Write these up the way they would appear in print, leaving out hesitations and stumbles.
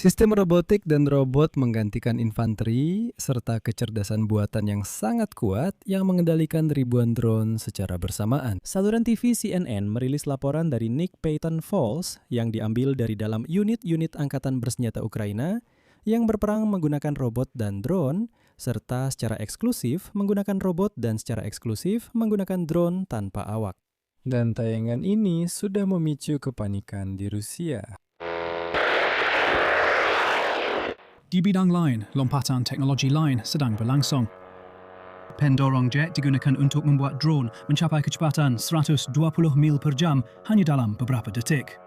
Sistem robotik dan robot menggantikan infanteri, serta kecerdasan buatan yang sangat kuat yang mengendalikan ribuan drone secara bersamaan. Saluran TV CNN merilis laporan dari Nick Paton Falls yang diambil dari dalam unit-unit angkatan bersenjata Ukraina yang berperang menggunakan robot dan drone, serta secara eksklusif menggunakan robot dan secara eksklusif menggunakan drone tanpa awak. Dan tayangan ini sudah memicu kepanikan di Rusia. Di bidang lain, lompatan teknologi lain sedang berlangsung. Pendorong jet digunakan untuk membuat drone mencapai kecepatan 120 mil per jam hanya dalam beberapa detik.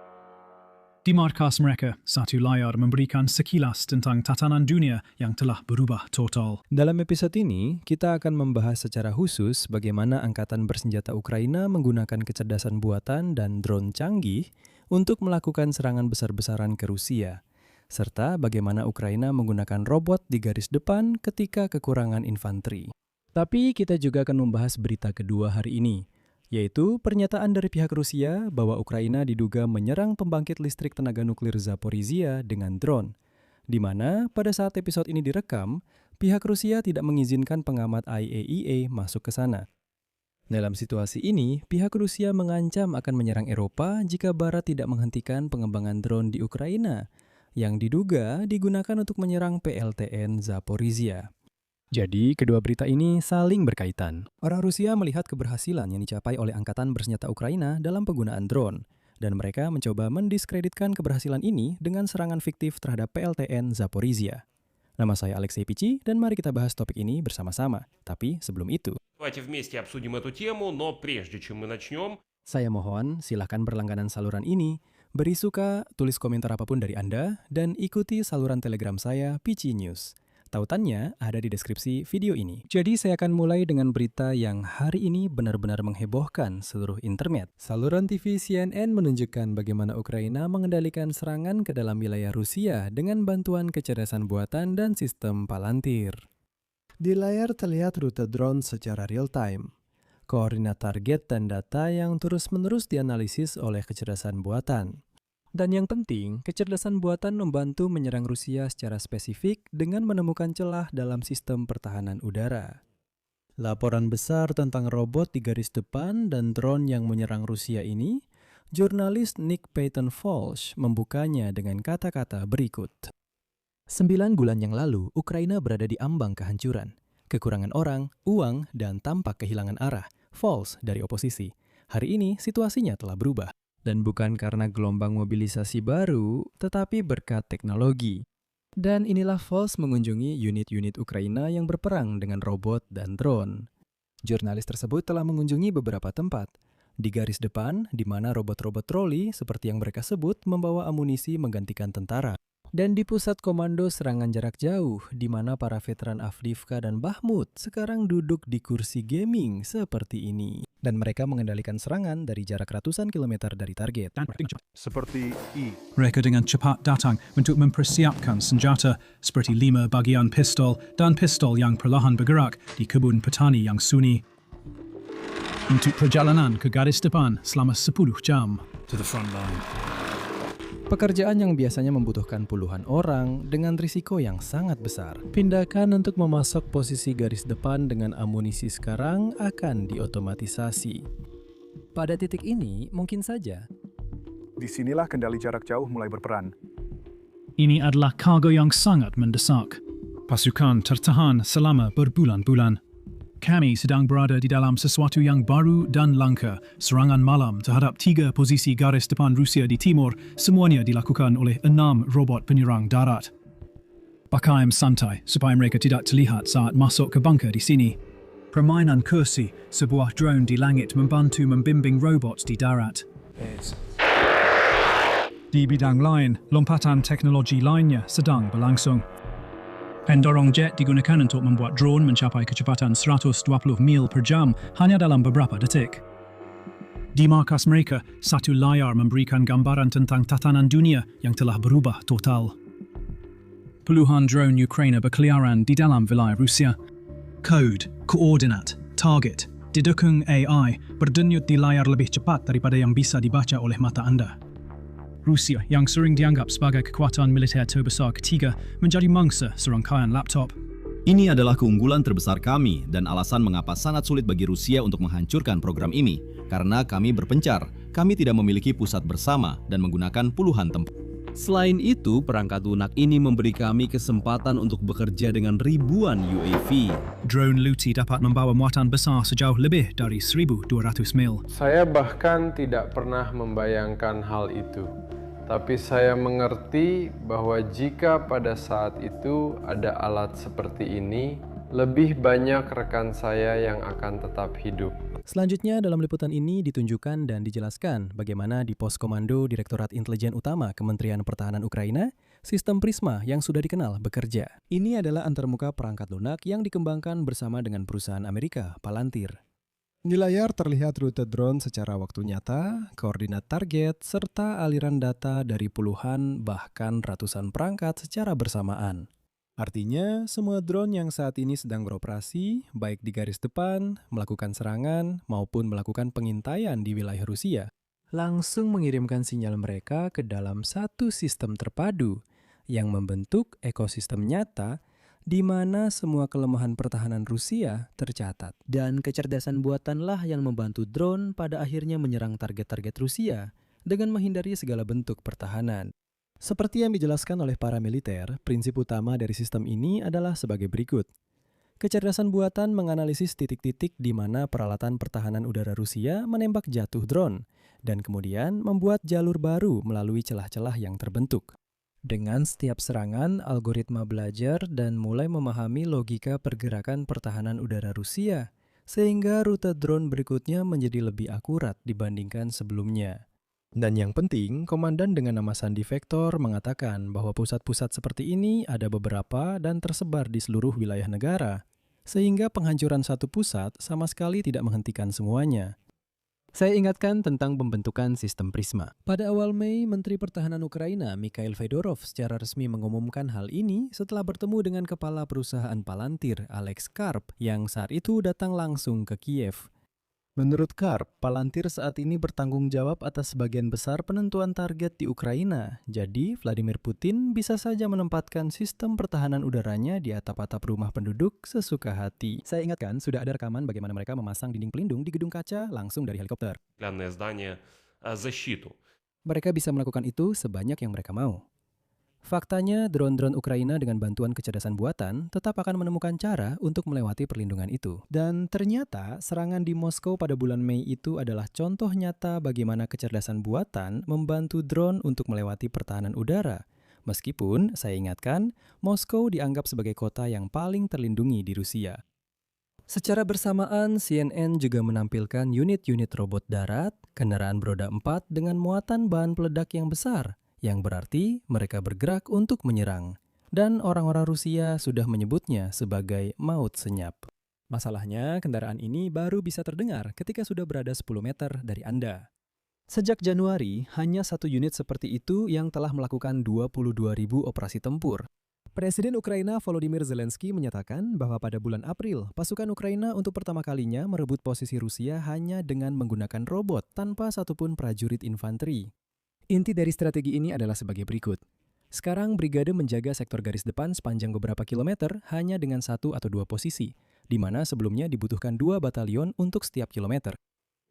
Di markas mereka, satu layar memberikan sekilas tentang tatanan dunia yang telah berubah total. Dalam episode ini, kita akan membahas secara khusus bagaimana angkatan bersenjata Ukraina menggunakan kecerdasan buatan dan drone canggih untuk melakukan serangan besar-besaran ke Rusia, serta bagaimana Ukraina menggunakan robot di garis depan ketika kekurangan infanteri. Tapi kita juga akan membahas berita kedua hari ini, yaitu pernyataan dari pihak Rusia bahwa Ukraina diduga menyerang pembangkit listrik tenaga nuklir Zaporizhia dengan drone, di mana pada saat episode ini direkam, pihak Rusia tidak mengizinkan pengamat IAEA masuk ke sana. Dalam situasi ini, pihak Rusia mengancam akan menyerang Eropa jika Barat tidak menghentikan pengembangan drone di Ukraina, yang diduga digunakan untuk menyerang PLTN Zaporizhia. Jadi, kedua berita ini saling berkaitan. Orang Rusia melihat keberhasilan yang dicapai oleh angkatan bersenjata Ukraina dalam penggunaan drone, dan mereka mencoba mendiskreditkan keberhasilan ini dengan serangan fiktif terhadap PLTN Zaporizhia. Nama saya Alexei Pichi, dan mari kita bahas topik ini bersama-sama. Tapi sebelum itu, saya mohon silahkan berlangganan saluran ini, beri suka, tulis komentar apapun dari Anda, dan ikuti saluran Telegram saya, Pichi News. Tautannya ada di deskripsi video ini. Jadi saya akan mulai dengan berita yang hari ini benar-benar menghebohkan seluruh internet. Saluran TV CNN menunjukkan bagaimana Ukraina mengendalikan serangan ke dalam wilayah Rusia dengan bantuan kecerdasan buatan dan sistem Palantir. Di layar terlihat rute drone secara real-time, koordinat target dan data yang terus-menerus dianalisis oleh kecerdasan buatan. Dan yang penting, kecerdasan buatan membantu menyerang Rusia secara spesifik dengan menemukan celah dalam sistem pertahanan udara. Laporan besar tentang robot di garis depan dan drone yang menyerang Rusia ini, jurnalis Nick Paton Falls membukanya dengan kata-kata berikut. 9 bulan yang lalu, Ukraina berada di ambang kehancuran. Kekurangan orang, uang, dan tampak kehilangan arah. Falls dari oposisi. Hari ini situasinya telah berubah. Dan bukan karena gelombang mobilisasi baru, tetapi berkat teknologi. Dan inilah Falls mengunjungi unit-unit Ukraina yang berperang dengan robot dan drone. Jurnalis tersebut telah mengunjungi beberapa tempat. Di garis depan, di mana robot-robot troli, seperti yang mereka sebut, membawa amunisi menggantikan tentara. Dan di pusat komando serangan jarak jauh, di mana para veteran Avdiivka dan Bakhmut sekarang duduk di kursi gaming seperti ini. Dan mereka mengendalikan serangan dari jarak ratusan kilometer dari target. Seperti Mereka dengan cepat datang untuk mempersiapkan senjata seperti 5 bagian pistol dan pistol yang perlahan bergerak di kebun petani yang sunyi. Untuk perjalanan ke garis depan selama 10 jam. to the front line. Pekerjaan yang biasanya membutuhkan puluhan orang dengan risiko yang sangat besar. Pindahkan untuk memasok posisi garis depan dengan amunisi sekarang akan diotomatisasi. Pada titik ini, mungkin saja Disinilah kendali jarak jauh mulai berperan. Ini adalah kargo yang sangat mendesak. Pasukan tertahan selama berbulan-bulan. Kami sedang berada di dalam sesuatu yang baru dan langka. Serangan malam terhadap 3 posisi garis depan Rusia di timur, semuanya dilakukan oleh 6 robot penyerang darat. Pakai santai supaya mereka tidak terlihat saat masuk ke bunker di sini. Permainan kursi, sebuah drone di langit membantu membimbing robot di darat. Di bidang lain, lompatan teknologi lainnya sedang berlangsung. Pendorong jet digunakan untuk membuat drone mencapai kecepatan 120 mil per jam hanya dalam beberapa detik. Di markas mereka, satu layar memberikan gambaran tentang tatanan dunia yang telah berubah total. Puluhan drone Ukraina berkeliaran di dalam wilayah Rusia. Kode, koordinat, target, didukung AI berdenyut di layar lebih cepat daripada yang bisa dibaca oleh mata Anda. Rusia yang sering dianggap sebagai kekuatan militer terbesar ketiga menjadi mangsa serangkaian laptop. Ini adalah keunggulan terbesar kami dan alasan mengapa sangat sulit bagi Rusia untuk menghancurkan program ini. Karena kami berpencar, kami tidak memiliki pusat bersama dan menggunakan puluhan tempat. Selain itu, perangkat lunak ini memberi kami kesempatan untuk bekerja dengan ribuan UAV. Drone Luti dapat membawa muatan besar sejauh lebih dari 1.200 mil. Saya bahkan tidak pernah membayangkan hal itu. Tapi saya mengerti bahwa jika pada saat itu ada alat seperti ini, lebih banyak rekan saya yang akan tetap hidup. Selanjutnya dalam liputan ini ditunjukkan dan dijelaskan bagaimana di pos komando Direktorat Intelijen Utama Kementerian Pertahanan Ukraina, sistem Prisma yang sudah dikenal bekerja. Ini adalah antarmuka perangkat lunak yang dikembangkan bersama dengan perusahaan Amerika, Palantir. Di layar terlihat rute drone secara waktu nyata, koordinat target, serta aliran data dari puluhan bahkan ratusan perangkat secara bersamaan. Artinya, semua drone yang saat ini sedang beroperasi, baik di garis depan, melakukan serangan, maupun melakukan pengintaian di wilayah Rusia, langsung mengirimkan sinyal mereka ke dalam satu sistem terpadu yang membentuk ekosistem nyata di mana semua kelemahan pertahanan Rusia tercatat. Dan kecerdasan buatanlah yang membantu drone pada akhirnya menyerang target-target Rusia dengan menghindari segala bentuk pertahanan. Seperti yang dijelaskan oleh para militer, prinsip utama dari sistem ini adalah sebagai berikut. Kecerdasan buatan menganalisis titik-titik di mana peralatan pertahanan udara Rusia menembak jatuh drone, dan kemudian membuat jalur baru melalui celah-celah yang terbentuk. Dengan setiap serangan, algoritma belajar dan mulai memahami logika pergerakan pertahanan udara Rusia, sehingga rute drone berikutnya menjadi lebih akurat dibandingkan sebelumnya. Dan yang penting, komandan dengan nama Sandi Vector mengatakan bahwa pusat-pusat seperti ini ada beberapa dan tersebar di seluruh wilayah negara, sehingga penghancuran satu pusat sama sekali tidak menghentikan semuanya. Saya ingatkan tentang pembentukan sistem Prisma. Pada awal Mei, Menteri Pertahanan Ukraina Mikhail Fedorov secara resmi mengumumkan hal ini setelah bertemu dengan kepala perusahaan Palantir, Alex Karp, yang saat itu datang langsung ke Kiev. Menurut Karp, Palantir saat ini bertanggung jawab atas sebagian besar penentuan target di Ukraina. Jadi, Vladimir Putin bisa saja menempatkan sistem pertahanan udaranya di atap-atap rumah penduduk sesuka hati. Saya ingatkan, sudah ada rekaman bagaimana mereka memasang dinding pelindung di gedung kaca langsung dari helikopter. Mereka bisa melakukan itu sebanyak yang mereka mau. Faktanya, drone-drone Ukraina dengan bantuan kecerdasan buatan tetap akan menemukan cara untuk melewati perlindungan itu. Dan ternyata, serangan di Moskow pada bulan Mei itu adalah contoh nyata bagaimana kecerdasan buatan membantu drone untuk melewati pertahanan udara. Meskipun, saya ingatkan, Moskow dianggap sebagai kota yang paling terlindungi di Rusia. Secara bersamaan, CNN juga menampilkan unit-unit robot darat, kendaraan beroda 4 dengan muatan bahan peledak yang besar, yang berarti mereka bergerak untuk menyerang. Dan orang-orang Rusia sudah menyebutnya sebagai maut senyap. Masalahnya, kendaraan ini baru bisa terdengar ketika sudah berada 10 meter dari Anda. Sejak Januari, hanya satu unit seperti itu yang telah melakukan 22.000 operasi tempur. Presiden Ukraina Volodymyr Zelensky menyatakan bahwa pada bulan April, pasukan Ukraina untuk pertama kalinya merebut posisi Rusia hanya dengan menggunakan robot tanpa satupun prajurit infanteri. Inti dari strategi ini adalah sebagai berikut. Sekarang brigade menjaga sektor garis depan sepanjang beberapa kilometer hanya dengan 1 atau 2 posisi, di mana sebelumnya dibutuhkan 2 batalion untuk setiap kilometer.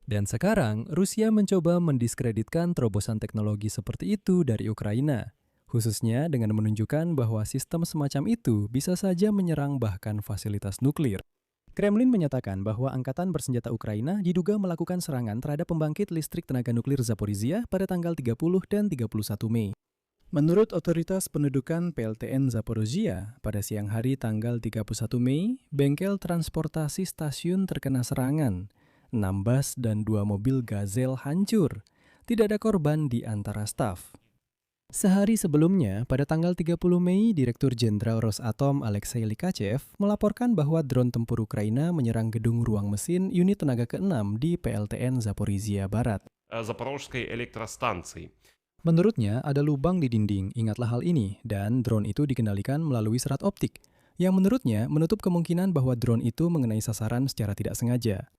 Dan sekarang, Rusia mencoba mendiskreditkan terobosan teknologi seperti itu dari Ukraina, khususnya dengan menunjukkan bahwa sistem semacam itu bisa saja menyerang bahkan fasilitas nuklir. Kremlin menyatakan bahwa Angkatan Bersenjata Ukraina diduga melakukan serangan terhadap pembangkit listrik tenaga nuklir Zaporizhia pada tanggal 30 dan 31 Mei. Menurut Otoritas Pendudukan PLTN Zaporizhia, pada siang hari tanggal 31 Mei, bengkel transportasi stasiun terkena serangan. 6 bus dan 2 mobil Gazelle hancur. Tidak ada korban di antara staf. Sehari sebelumnya, pada tanggal 30 Mei, Direktur Jenderal Rosatom Alexei Likachev melaporkan bahwa drone tempur Ukraina menyerang gedung ruang mesin unit tenaga ke-6 di PLTN Zaporizhia Barat. Menurutnya, ada lubang di dinding, ingatlah hal ini, dan drone itu dikendalikan melalui serat optik, yang menurutnya menutup kemungkinan bahwa drone itu mengenai sasaran secara tidak sengaja.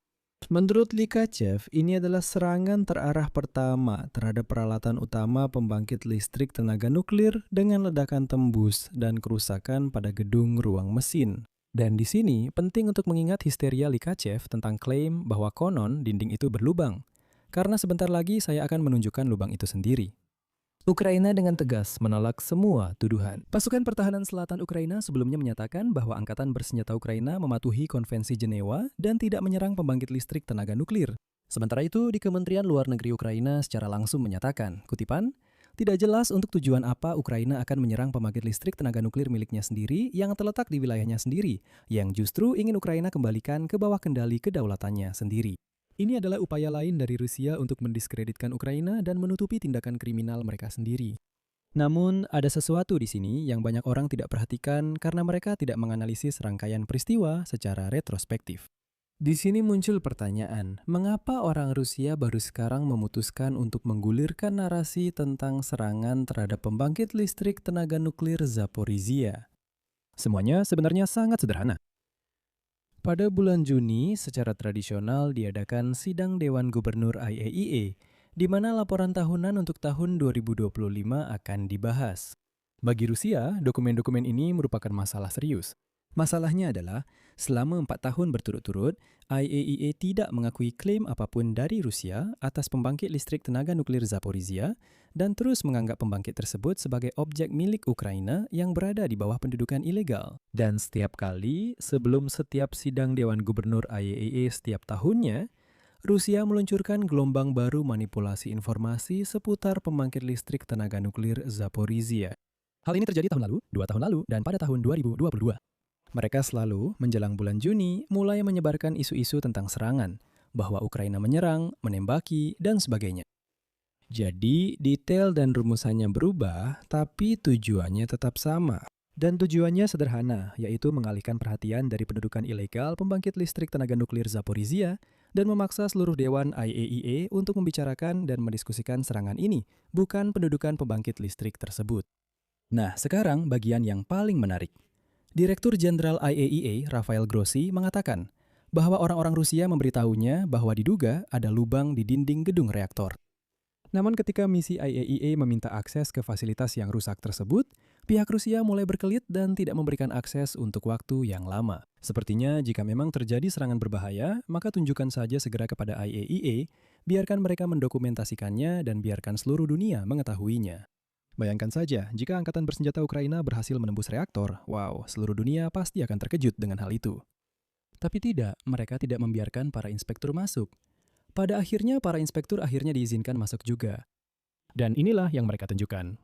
Menurut Likachev, ini adalah serangan terarah pertama terhadap peralatan utama pembangkit listrik tenaga nuklir dengan ledakan tembus dan kerusakan pada gedung ruang mesin. Dan di sini penting untuk mengingat histeria Likachev tentang klaim bahwa konon dinding itu berlubang. Karena sebentar lagi saya akan menunjukkan lubang itu sendiri. Ukraina dengan tegas menolak semua tuduhan. Pasukan Pertahanan Selatan Ukraina sebelumnya menyatakan bahwa Angkatan Bersenjata Ukraina mematuhi Konvensi Jenewa dan tidak menyerang pembangkit listrik tenaga nuklir. Sementara itu, di Kementerian Luar Negeri Ukraina secara langsung menyatakan, kutipan, tidak jelas untuk tujuan apa Ukraina akan menyerang pembangkit listrik tenaga nuklir miliknya sendiri yang terletak di wilayahnya sendiri, yang justru ingin Ukraina kembalikan ke bawah kendali kedaulatannya sendiri. Ini adalah upaya lain dari Rusia untuk mendiskreditkan Ukraina dan menutupi tindakan kriminal mereka sendiri. Namun, ada sesuatu di sini yang banyak orang tidak perhatikan karena mereka tidak menganalisis rangkaian peristiwa secara retrospektif. Di sini muncul pertanyaan, mengapa orang Rusia baru sekarang memutuskan untuk menggulirkan narasi tentang serangan terhadap pembangkit listrik tenaga nuklir Zaporizhia? Semuanya sebenarnya sangat sederhana. Pada bulan Juni, secara tradisional diadakan sidang Dewan Gubernur IAEA, di mana laporan tahunan untuk tahun 2025 akan dibahas. Bagi Rusia, dokumen-dokumen ini merupakan masalah serius. Masalahnya adalah, selama 4 tahun berturut-turut, IAEA tidak mengakui klaim apapun dari Rusia atas pembangkit listrik tenaga nuklir Zaporizhia dan terus menganggap pembangkit tersebut sebagai objek milik Ukraina yang berada di bawah pendudukan ilegal. Dan setiap kali, sebelum setiap sidang Dewan Gubernur IAEA setiap tahunnya, Rusia meluncurkan gelombang baru manipulasi informasi seputar pembangkit listrik tenaga nuklir Zaporizhia. Hal ini terjadi tahun lalu, 2 tahun lalu, dan pada tahun 2022. Mereka selalu, menjelang bulan Juni, mulai menyebarkan isu-isu tentang serangan, bahwa Ukraina menyerang, menembaki, dan sebagainya. Jadi, detail dan rumusannya berubah, tapi tujuannya tetap sama. Dan tujuannya sederhana, yaitu mengalihkan perhatian dari pendudukan ilegal pembangkit listrik tenaga nuklir Zaporizhia dan memaksa seluruh dewan IAEA untuk membicarakan dan mendiskusikan serangan ini, bukan pendudukan pembangkit listrik tersebut. Nah, sekarang bagian yang paling menarik. Direktur Jenderal IAEA, Rafael Grossi, mengatakan bahwa orang-orang Rusia memberitahunya bahwa diduga ada lubang di dinding gedung reaktor. Namun ketika misi IAEA meminta akses ke fasilitas yang rusak tersebut, pihak Rusia mulai berkelit dan tidak memberikan akses untuk waktu yang lama. Sepertinya jika memang terjadi serangan berbahaya, maka tunjukkan saja segera kepada IAEA, biarkan mereka mendokumentasikannya dan biarkan seluruh dunia mengetahuinya. Bayangkan saja, jika Angkatan Bersenjata Ukraina berhasil menembus reaktor, wow, seluruh dunia pasti akan terkejut dengan hal itu. Tapi tidak, mereka tidak membiarkan para inspektur masuk. Pada akhirnya, para inspektur akhirnya diizinkan masuk juga. Dan inilah yang mereka tunjukkan.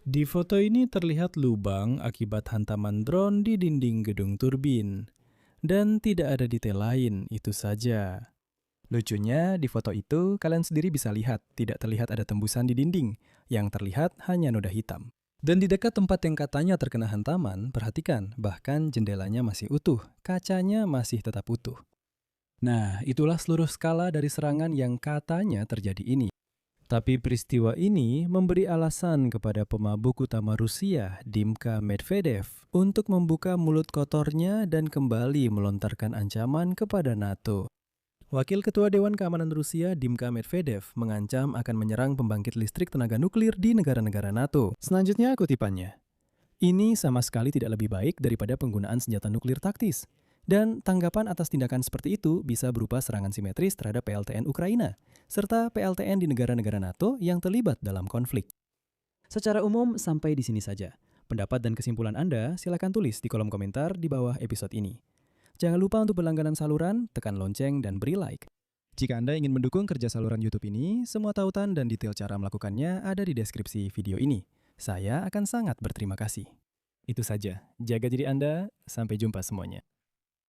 Di foto ini terlihat lubang akibat hantaman drone di dinding gedung turbin. Dan tidak ada detail lain, itu saja. Lucunya, di foto itu kalian sendiri bisa lihat tidak terlihat ada tembusan di dinding, yang terlihat hanya noda hitam. Dan di dekat tempat yang katanya terkena hantaman, perhatikan, bahkan jendelanya masih utuh, kacanya masih tetap utuh. Nah, itulah seluruh skala dari serangan yang katanya terjadi ini. Tapi peristiwa ini memberi alasan kepada pemabuk utama Rusia, Dmytro Medvedev, untuk membuka mulut kotornya dan kembali melontarkan ancaman kepada NATO. Wakil Ketua Dewan Keamanan Rusia, Dmytro Medvedev, mengancam akan menyerang pembangkit listrik tenaga nuklir di negara-negara NATO. Selanjutnya kutipannya. Ini sama sekali tidak lebih baik daripada penggunaan senjata nuklir taktis. Dan tanggapan atas tindakan seperti itu bisa berupa serangan simetris terhadap PLTN Ukraina, serta PLTN di negara-negara NATO yang terlibat dalam konflik. Secara umum, sampai di sini saja. Pendapat dan kesimpulan Anda silakan tulis di kolom komentar di bawah episode ini. Jangan lupa untuk berlangganan saluran, tekan lonceng, dan beri like. Jika Anda ingin mendukung kerja saluran YouTube ini, semua tautan dan detail cara melakukannya ada di deskripsi video ini. Saya akan sangat berterima kasih. Itu saja, jaga diri Anda, sampai jumpa semuanya.